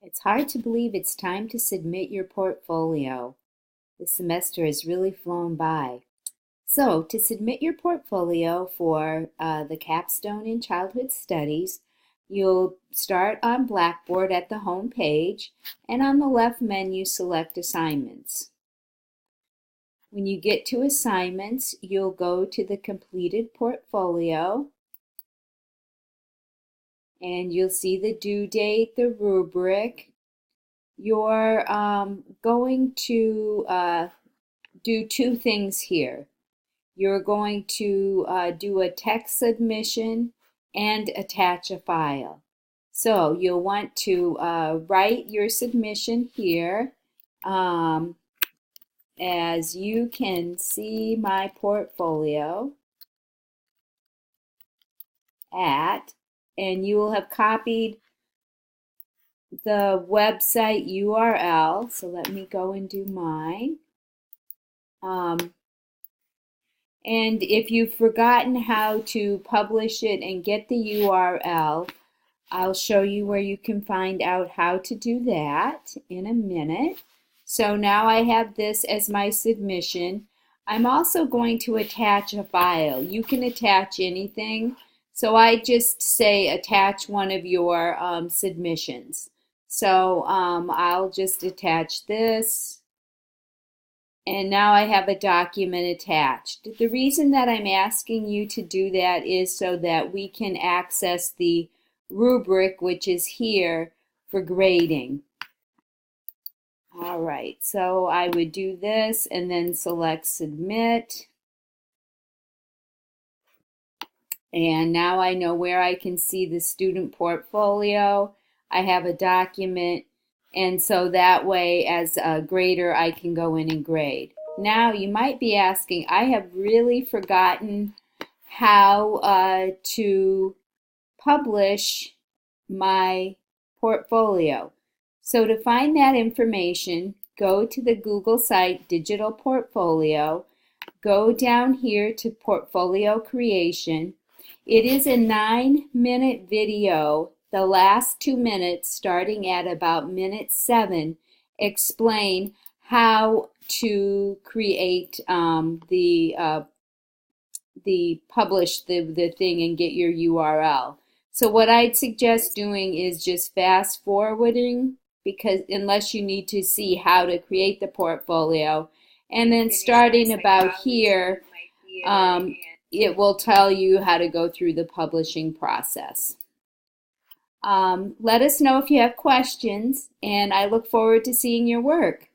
It's hard to believe it's time to submit your portfolio. The semester has really flown by. So, to submit your portfolio for the capstone in childhood studies, you'll start on Blackboard at the home page, and on the left menu, select Assignments. When you get to Assignments, you'll go to the completed portfolio, and you'll see the due date, the rubric. You're going to do two things here. You're going to do a text submission and attach a file. So you'll want to write your submission here. As you can see my portfolio and you will have copied the website URL. So let me go and do mine. And if you've forgotten how to publish it and get the URL, I'll show you where you can find out how to do that in a minute. So now I have this as my submission. I'm also going to attach a file. You can attach anything. So I just say attach one of your submissions. So I'll just attach this. And now I have a document attached. The reason that I'm asking you to do that is so that we can access the rubric, which is here for grading. All right, so I would do this and then select Submit. And now I know where I can see the student portfolio. I have a document, and so that way as a grader I can go in and grade. Now you might be asking, I have really forgotten how to publish my portfolio. So to find that information, go to the Google site Digital Portfolio, go down here to Portfolio Creation. It is a 9-minute video. The last 2 minutes, starting at about minute 7, explain how to create publish the thing and get your URL. So what I'd suggest doing is just fast forwarding, because unless you need to see how to create the portfolio, and then starting about here, it will tell you how to go through the publishing process. Let us know if you have questions, and I look forward to seeing your work.